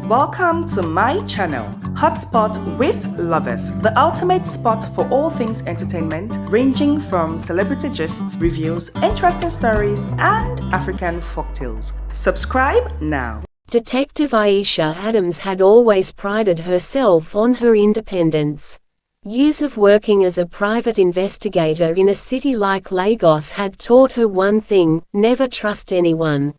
Welcome to my channel, Hotspot with Loveth, the ultimate spot for all things entertainment, ranging from celebrity gists, reviews, interesting stories, and African folktales. Subscribe now. Detective Aisha Adams had always prided herself on her independence. Years of working as a private investigator in a city like Lagos had taught her one thing: never trust anyone.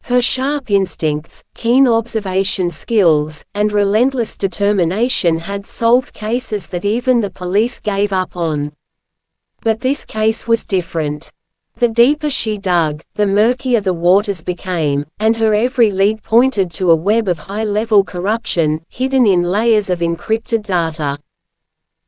Her sharp instincts, keen observation skills, and relentless determination had solved cases that even the police gave up on. But this case was different. The deeper she dug, the murkier the waters became, and her every lead pointed to a web of high-level corruption, hidden in layers of encrypted data.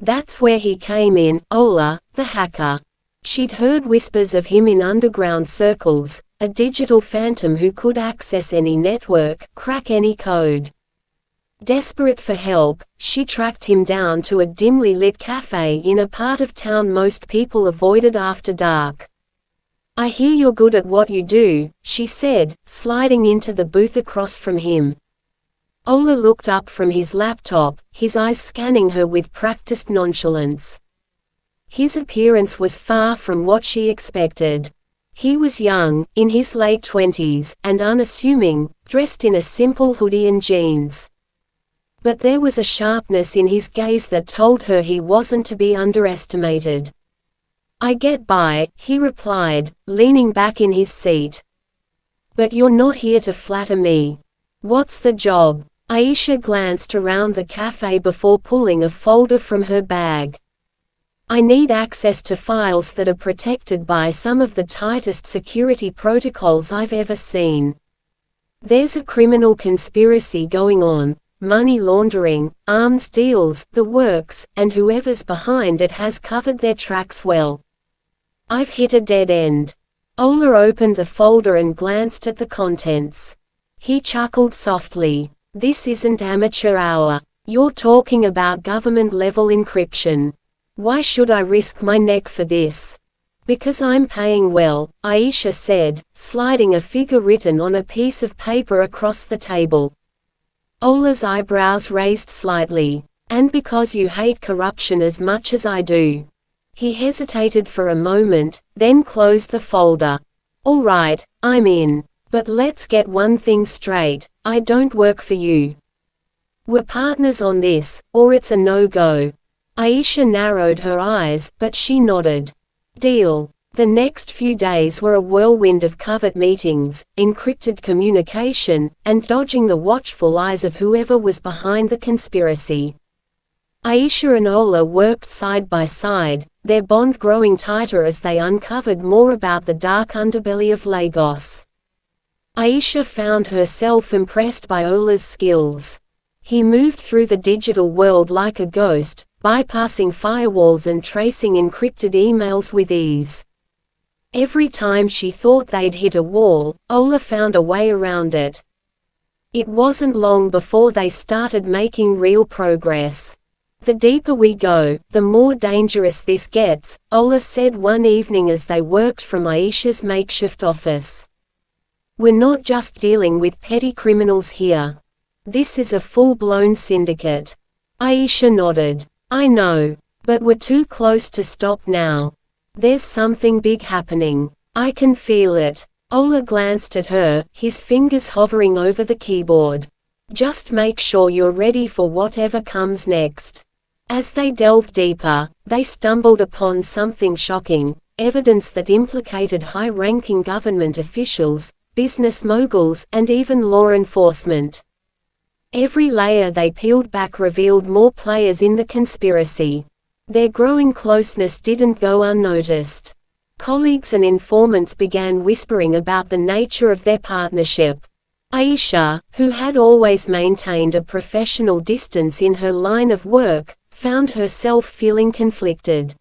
That's where he came in, Ola, the hacker. She'd heard whispers of him in underground circles, a digital phantom who could access any network, crack any code. Desperate for help, she tracked him down to a dimly lit cafe in a part of town most people avoided after dark. "I hear you're good at what you do," she said, sliding into the booth across from him. Ola looked up from his laptop, his eyes scanning her with practiced nonchalance. His appearance was far from what she expected. He was young, in his late 20s, and unassuming, dressed in a simple hoodie and jeans. But there was a sharpness in his gaze that told her he wasn't to be underestimated. "I get by," he replied, leaning back in his seat. "But you're not here to flatter me. What's the job?" Aisha glanced around the cafe before pulling a folder from her bag. "I need access to files that are protected by some of the tightest security protocols I've ever seen. There's a criminal conspiracy going on, money laundering, arms deals, the works, and whoever's behind it has covered their tracks well. I've hit a dead end." Ola opened the folder and glanced at the contents. He chuckled softly. "This isn't amateur hour. You're talking about government-level encryption. Why should I risk my neck for this?" "Because I'm paying well," Aisha said, sliding a figure written on a piece of paper across the table. Ola's eyebrows raised slightly. "And because you hate corruption as much as I do." He hesitated for a moment, then closed the folder. "All right, I'm in. But let's get one thing straight, I don't work for you. We're partners on this, or it's a no-go." Aisha narrowed her eyes, but she nodded. "Deal." The next few days were a whirlwind of covert meetings, encrypted communication, and dodging the watchful eyes of whoever was behind the conspiracy. Aisha and Ola worked side by side, their bond growing tighter as they uncovered more about the dark underbelly of Lagos. Aisha found herself impressed by Ola's skills. He moved through the digital world like a ghost, bypassing firewalls and tracing encrypted emails with ease. Every time she thought they'd hit a wall, Ola found a way around it. It wasn't long before they started making real progress. "The deeper we go, the more dangerous this gets," Ola said one evening as they worked from Aisha's makeshift office. "We're not just dealing with petty criminals here. This is a full-blown syndicate." Aisha nodded. "I know. But we're too close to stop now. There's something big happening. I can feel it." Ola glanced at her, his fingers hovering over the keyboard. "Just make sure you're ready for whatever comes next." As they delved deeper, they stumbled upon something shocking: evidence that implicated high-ranking government officials, business moguls, and even law enforcement. Every layer they peeled back revealed more players in the conspiracy. Their growing closeness didn't go unnoticed. Colleagues and informants began whispering about the nature of their partnership. Aisha, who had always maintained a professional distance in her line of work, found herself feeling conflicted.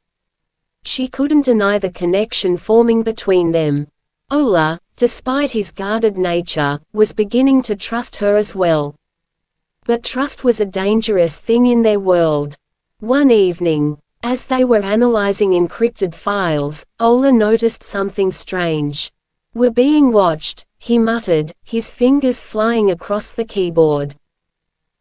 She couldn't deny the connection forming between them. Ola, despite his guarded nature, was beginning to trust her as well. But trust was a dangerous thing in their world. One evening, as they were analyzing encrypted files, Ola noticed something strange. "We're being watched," he muttered, his fingers flying across the keyboard.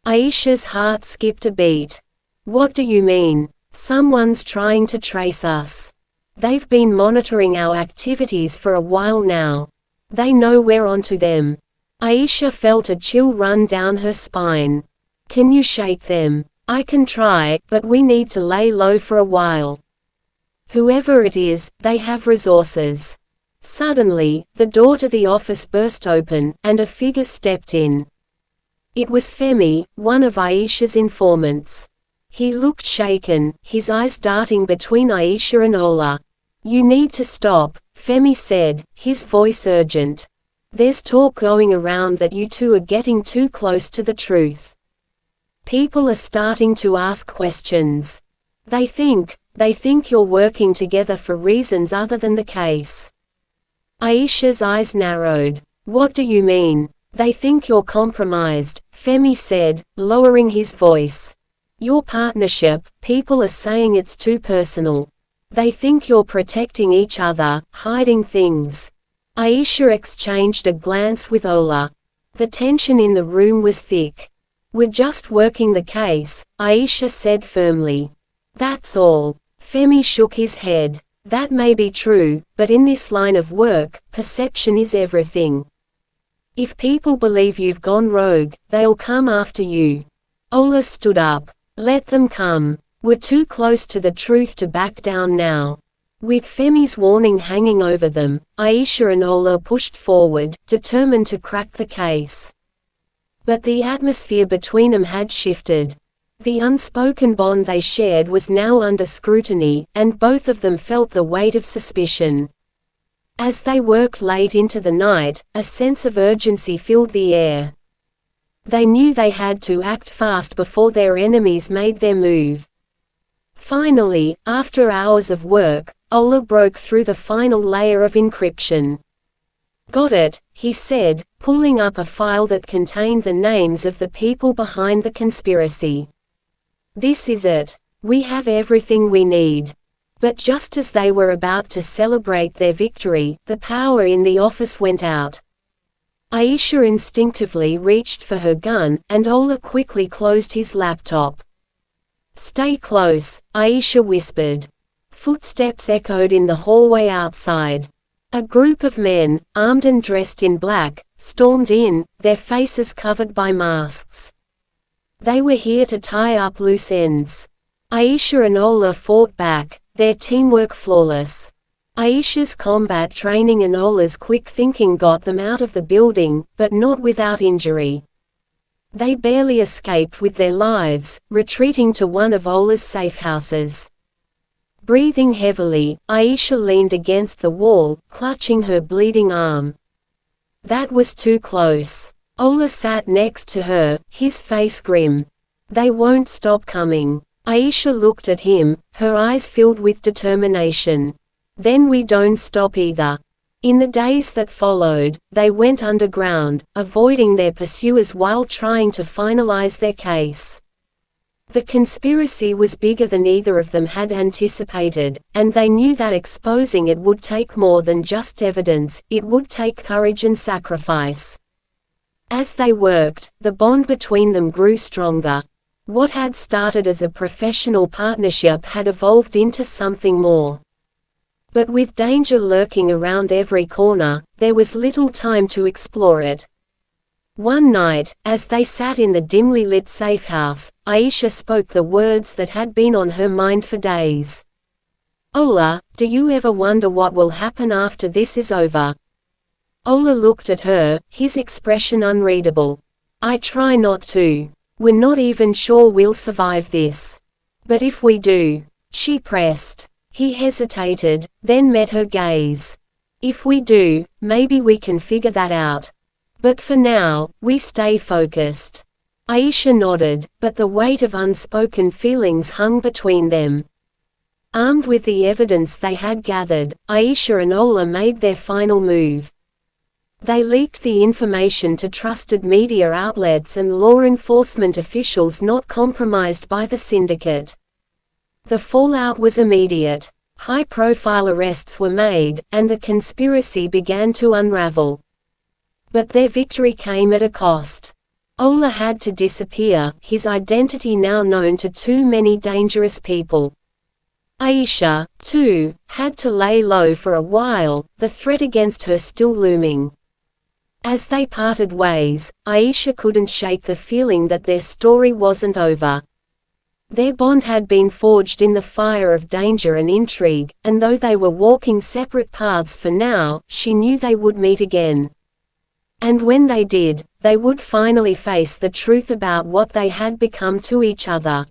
Aisha's heart skipped a beat. What do you mean? Someone's trying to trace us. They've been monitoring our activities for a while now. They know we're onto them. Aisha felt a chill run down her spine. Can you shake them? I can try, but we need to lay low for a while. Whoever it is, they have resources. Suddenly, the door to the office burst open, and a figure stepped in. It was Femi, one of Aisha's informants. He looked shaken, his eyes darting between Aisha and Ola. You need to stop, Femi said, his voice urgent. There's talk going around that you two are getting too close to the truth. People are starting to ask questions. They think you're working together for reasons other than the case. Aisha's eyes narrowed. What do you mean? They think you're compromised, Femi said, lowering his voice. Your partnership, people are saying it's too personal. They think you're protecting each other, hiding things. Aisha exchanged a glance with Ola. The tension in the room was thick. We're just working the case, Aisha said firmly. That's all. Femi shook his head. That may be true, but in this line of work, perception is everything. If people believe you've gone rogue, they'll come after you. Ola stood up. Let them come. We're too close to the truth to back down now. With Femi's warning hanging over them, Aisha and Ola pushed forward, determined to crack the case. But the atmosphere between them had shifted. The unspoken bond they shared was now under scrutiny, and both of them felt the weight of suspicion. As they worked late into the night, a sense of urgency filled the air. They knew they had to act fast before their enemies made their move. Finally, after hours of work, Ola broke through the final layer of encryption. Got it, he said, pulling up a file that contained the names of the people behind the conspiracy. This is it. We have everything we need. But just as they were about to celebrate their victory, the power in the office went out. Aisha instinctively reached for her gun, and Ola quickly closed his laptop. Stay close, Aisha whispered. Footsteps echoed in the hallway outside. A group of men, armed and dressed in black, stormed in, their faces covered by masks. They were here to tie up loose ends. Aisha and Ola fought back, their teamwork flawless. Aisha's combat training and Ola's quick thinking got them out of the building, but not without injury. They barely escaped with their lives, retreating to one of Ola's safe houses. Breathing heavily, Aisha leaned against the wall, clutching her bleeding arm. That was too close. Ola sat next to her, his face grim. They won't stop coming. Aisha looked at him, her eyes filled with determination. Then we don't stop either. In the days that followed, they went underground, avoiding their pursuers while trying to finalize their case. The conspiracy was bigger than either of them had anticipated, and they knew that exposing it would take more than just evidence, it would take courage and sacrifice. As they worked, the bond between them grew stronger. What had started as a professional partnership had evolved into something more. But with danger lurking around every corner, there was little time to explore it. One night, as they sat in the dimly lit safe house, Aisha spoke the words that had been on her mind for days. Ola, do you ever wonder what will happen after this is over? Ola looked at her, his expression unreadable. I try not to. We're not even sure we'll survive this. But if we do, she pressed. He hesitated, then met her gaze. If we do, maybe we can figure that out. But for now, we stay focused. Aisha nodded, but the weight of unspoken feelings hung between them. Armed with the evidence they had gathered, Aisha and Ola made their final move. They leaked the information to trusted media outlets and law enforcement officials not compromised by the syndicate. The fallout was immediate. High-profile arrests were made, and the conspiracy began to unravel. But their victory came at a cost. Ola had to disappear, his identity now known to too many dangerous people. Aisha, too, had to lay low for a while, the threat against her still looming. As they parted ways, Aisha couldn't shake the feeling that their story wasn't over. Their bond had been forged in the fire of danger and intrigue, and though they were walking separate paths for now, she knew they would meet again. And when they did, they would finally face the truth about what they had become to each other.